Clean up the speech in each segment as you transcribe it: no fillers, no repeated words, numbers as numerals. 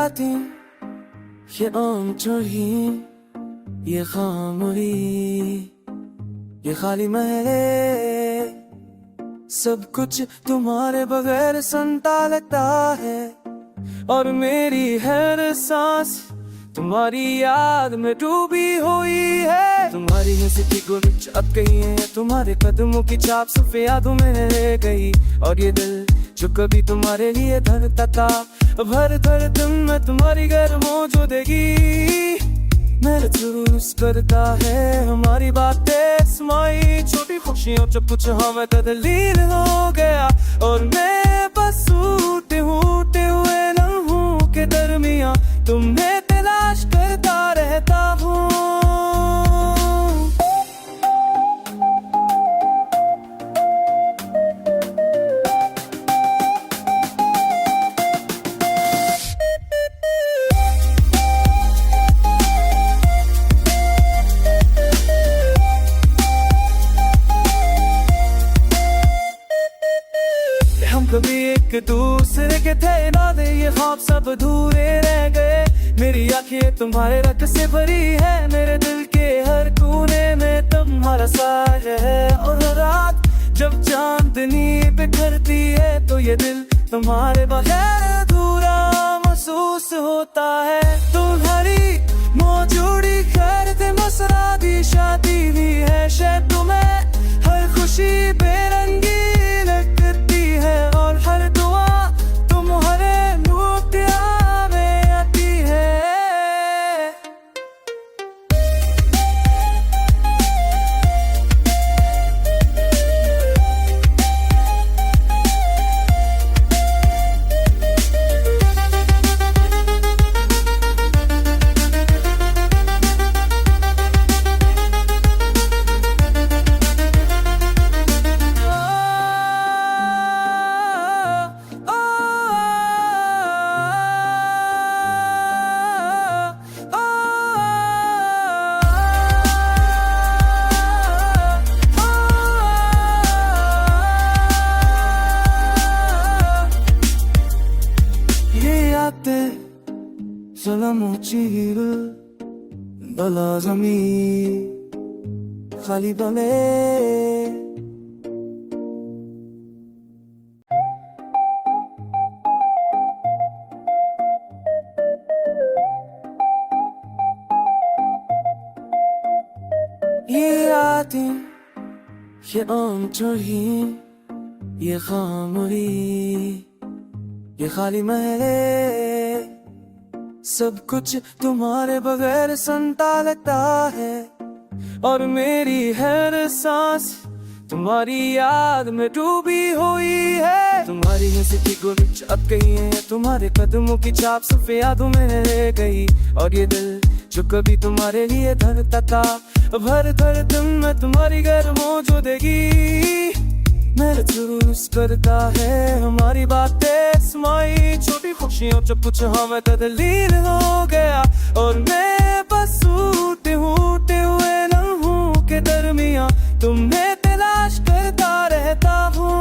रातें, ये आंचो ही, ये खामोशी, ये खाली महले, सब कुछ तुम्हारे बगैर सुनता लगता है। और मेरी हर सांस तुम्हारी याद में डूबी हुई है। तुम्हारी हंसी की गुंज अब गई है, तुम्हारे कदमों की छाप सफेद यादों में रह गई। और ये दिल जो कभी तुम्हारे लिए धड़कता था, अब हर धड़कन में तुम्हारी गैर मौजूदगी महसूस करता है। हमारी बातें समाई छोटी खुशियों जब कुछ हमें तब्दील हो गया। और मैं बस टूटे हुए लम्हों के दरमियां तुम्हें तलाश करता रहता हूँ। हम कभी एक दूसरे के थे ना दे, ये ख्वाब सब अधूरे रह गए। मेरी आंखें तुम्हारे रंग से भरी है, मेरे दिल के हर कोने में तुम्हारा साज है। और हर रात जब चांदनी बिखरती है, तो ये दिल तुम्हारे बगैर अधूरा महसूस होता है। तुम्हारी मौजूदी खैर थे, मसरा दी शादी भी है, शायद तुम्हें हर खुशी बेरंगी लगती है। और हर दुआ तुम्हारे नूतिया में आती है। सलामों चीर बला ज़मीं खाली बने। ये रातें, ये आंचो ही, ये खामोशी, ये खाली महले, सब कुछ तुम्हारे बगैर सुनता लगता है। और मेरी हर सांस तुम्हारी याद में डूबी हुई है। तुम्हारी हंसी की गुंज अब गई है, तुम्हारे कदमों की छाप सफेद यादों में रह गई। और ये दिल जो कभी तुम्हारे लिए धड़कता था, अब हर धड़कन में तुम्हारी गैर मौजूदगी महसूस करता है। हमारी बातें समाई छोटी खुशियों जब कुछ हमें तब्दील हो गया। और मैं बस टूटे हुए लम्हों के दरमियां तुम्हें तलाश करता रहता हूँ।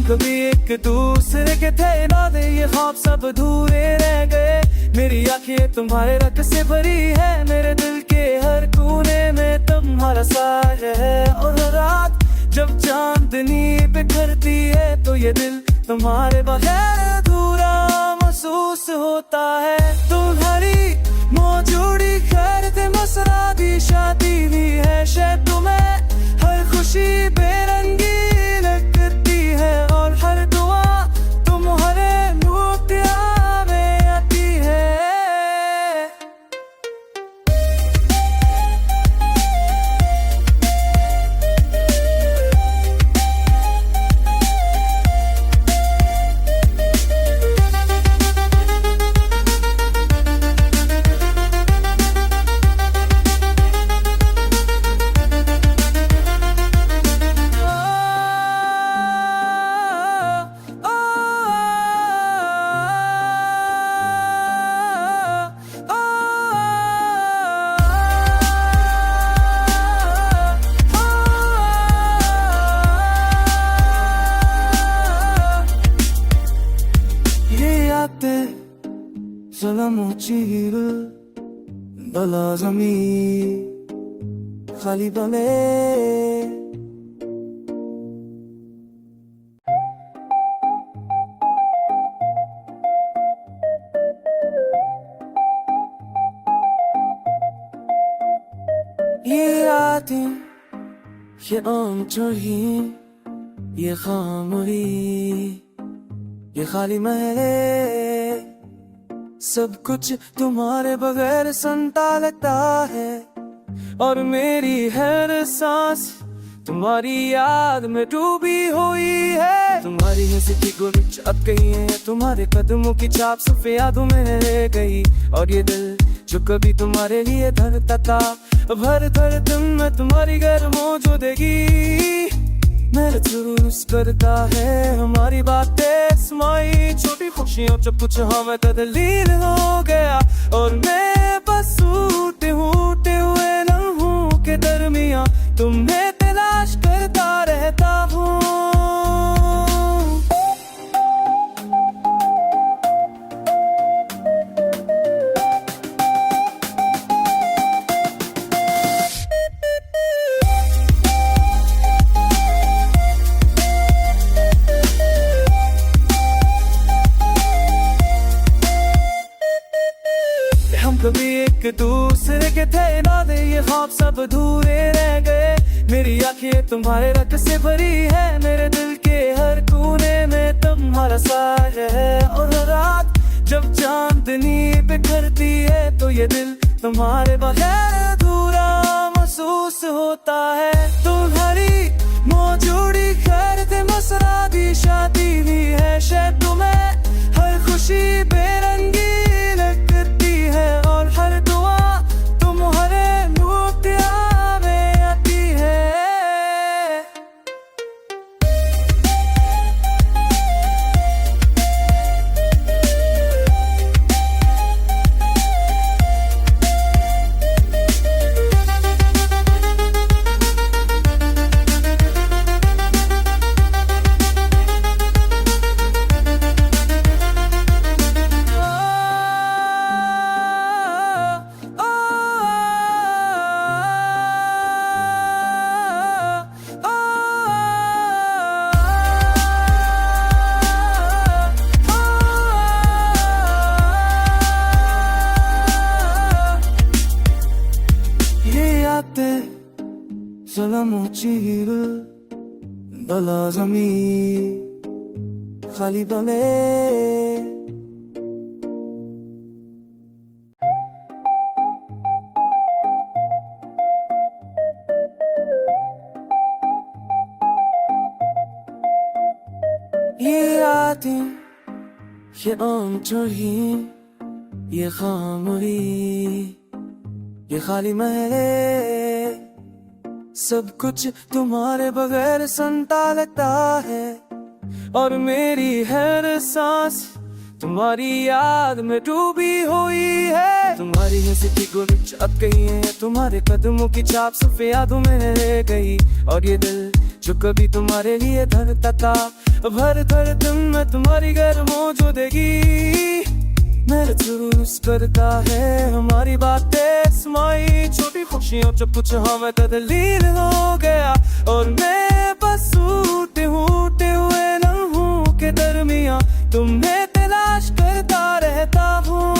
कभी एक दूसरे के थे ना दे, ये ख्वाब सब अधूरे रह गए। मेरी आंखें तुम्हारे रंग से भरी है, मेरे दिल के हर कोने में तुम्हारा साज है। और हर रात जब चांदनी बिखरती है, तो ये दिल तुम्हारे बगैर अधूरा महसूस होता है। तुम्हारी मौजूदी खैर थे, मसरा दी शादी भी है, शायद तुम्हें हर खुशी बेरंगी लगती है। और हर दुआ तुम्हारे नूतिया में आती है। ये आते चीर भला जमीन खाली बने ये आते ये आमचोही ये खामोशी ये खाली महले सब कुछ तुम्हारे बगैर संता लगता है और मेरी हर सांस तुम्हारी याद में डूबी हुई है। तुम्हारी हंसी की गुंज अब गई है, तुम्हारे कदमों की छाप सफेद यादों में रह गई। और ये दिल जो कभी तुम्हारे लिए धड़कता था, अब हर धड़कन में तुम्हारी गैर मौजूदगी महसूस करता है। हमारी बातें समाई छोटी खुशियों जब कुछ हमें तब्दील हो गया और मैं बस टूटे हुए लम्हों के दरमियां तुम्हें तलाश करता रहता हूँ। कभी एक दूसरे के थे नादे, ये ख्वाब सब अधूरे रह गए। मेरी आंखें तुम्हारे रंग से भरी है, मेरे दिल के हर कोने में तुम्हारा साज है। और हर रात जब चांदनी बिखरती है तो ये दिल तुम्हारे बगैर अधूरा महसूस होता है। तुम्हारी मौजूदी खैर थे मसरा दी शादी भी है, शायद तुम्हें हर खुशी बेरंगी लगती है और हर दुआ तुम्हारे मुफ्तिया में आती है। चीर भला जमीन खाली बने ये आते ये आमचोही ये खामोशी ये खाली महले सब कुछ तुम्हारे बगैर संता लगता है और मेरी हर सांस तुम्हारी याद में डूबी हुई है। तुम्हारी हंसी की गुंज अब गई है, तुम्हारे कदमों की छाप सफेद यादों में रह गई। और ये दिल जो कभी तुम्हारे लिए धड़कता था, अब हर धड़कन में तुम्हारी गैर मौजूदगी महसूस करता है। हमारी बातें समाई छोटी खुशियों जब कुछ हमें तब्दील हो गया और मैं बस टूटे हुए लम्हों के दरमियां तुम्हें तलाश करता रहता हूँ।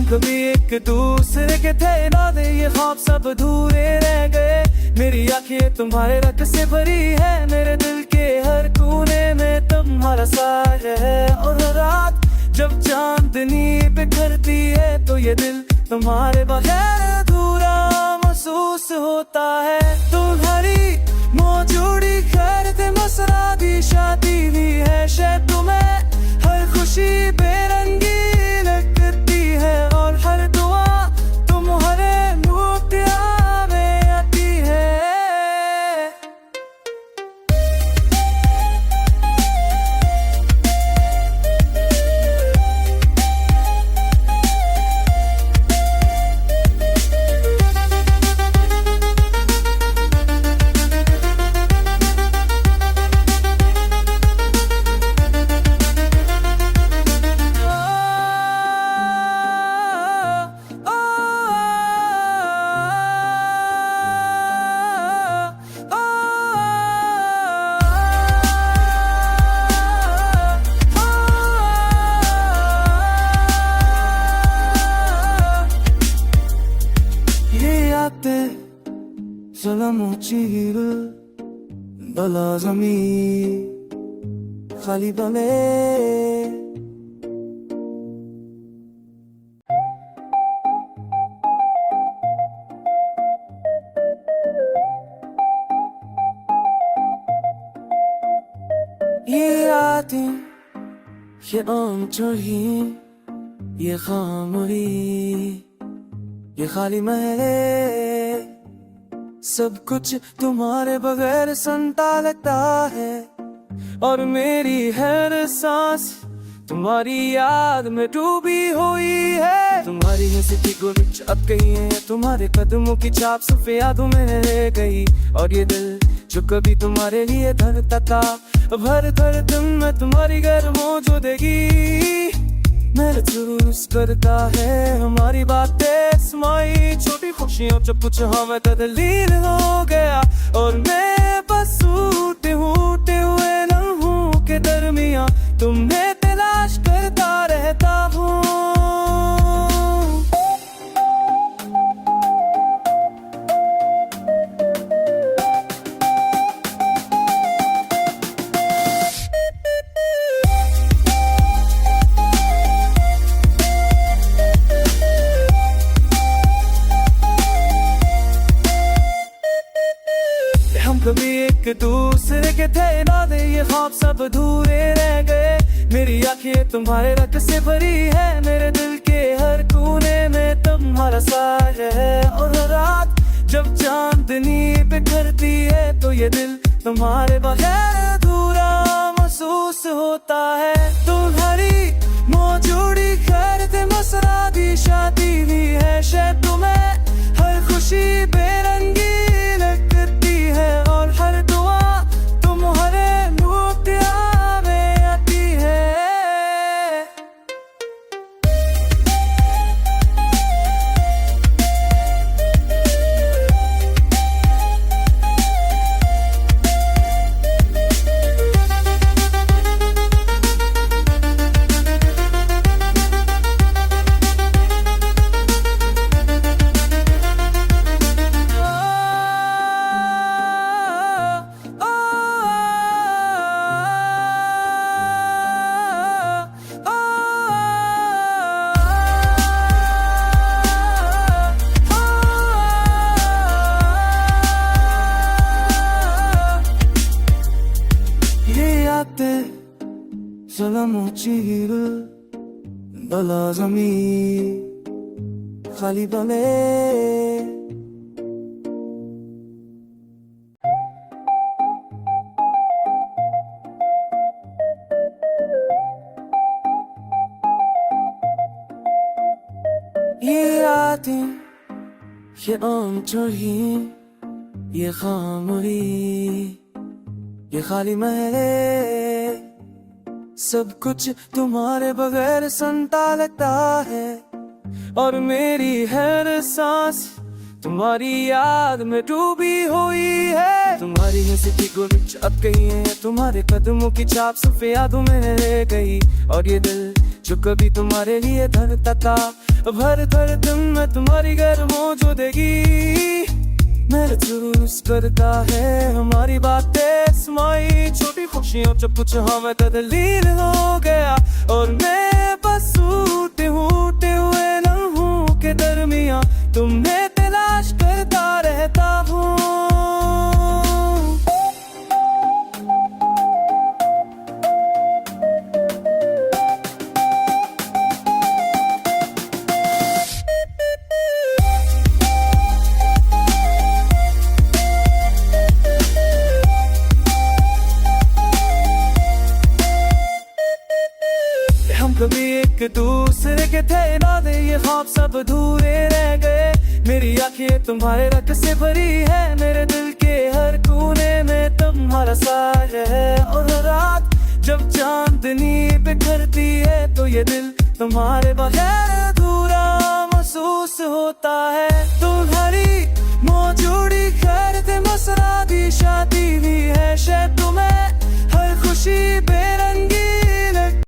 कभी एक दूसरे के थे नादे, ये ख्वाब सब अधूरे रह गए। मेरी आंखें तुम्हारे रंग से भरी है, मेरे दिल के हर कोने में तुम्हारा साज है। और हर रात जब चांदनी बिखरती है तो ये दिल तुम्हारे बगैर अधूरा महसूस होता है। तुम्हारी मौजूदी खैर थे मसरा दी शादी भी है, शायद तुम्हें हर खुशी बेरंगी लगती है और हर दुआ तुम्हारे मुफ्तिया में आती है। चीर भला जमी खाली बने ये रातें ये आमचोही ये खामोशी ये खाली महले सब कुछ तुम्हारे बगैर संता लगता है और मेरी हर सांस तुम्हारी याद में डूबी हुई है। तुम्हारी हंसी की गुर्ज अब गई है, तुम्हारे कदमों की छाप सफेद यादों में रह गई। और ये दिल जो कभी तुम्हारे लिए धड़कता था, अब हर धड़कन में तुम्हारी गर्म मौजूदगी महसूस करता है। हमारी बातें समाई छोटी खुशियों जब कुछ हमें तब्दील हो गया और मैं बस टूटे हुए लम्हों के दरमियां तुम्हें तलाश करता रहता हूँ। हम कभी एक दूसरे के थे ना दे, ये ख्वाब सब अधूरे रह गए। मेरी आंखें तुम्हारे रंग से भरी है, मेरे दिल के हर कोने में तुम्हारा साज है। और रात जब चांदनी बिखरती है तो ये दिल तुम्हारे बगैर अधूरा महसूस होता है। तुम्हारी मौजूदी खैर थे मसरा दी शादी भी है, शायद तुम्हें हर खुशी बेरंगी लगती है और हर दुआ तुम्हारे नूतिया में आती है। सलामों चीर भला जमी खाली बने ये रातें ये आमचोही ये खामोशी ये खाली महले सब कुछ तुम्हारे बगैर संता लगता है और मेरी हर सांस तुम्हारी याद में डूबी हुई है। तुम्हारी हंसी की गुर्ज अब गई है, तुम्हारे कदमों की छाप सफेद यादों में रह गई। और ये दिल जो कभी तुम्हारे लिए धड़कता था, अब हर धड़कन में तुम्हारी गर्म मौजूदगी महसूस करता है। हमारी बातें समाई छोटी खुशियों जब कुछ हमें तब्दील हो गया और मैं बस टूटे हुए लम्हों के दरमियां तुम्हें तलाश करता रहता हूँ। हम कभी एक दूसरे के थे ना दे, ये ख्वाब सब अधूरे रह गए। मेरी आंखें तुम्हारे रंग से भरी है, मेरे दिल के हर कोने में तुम्हारा साज है। और रात जब चांदनी बिखरती है तो ये दिल तुम्हारे बगैर अधूरा महसूस होता है। तुम्हारी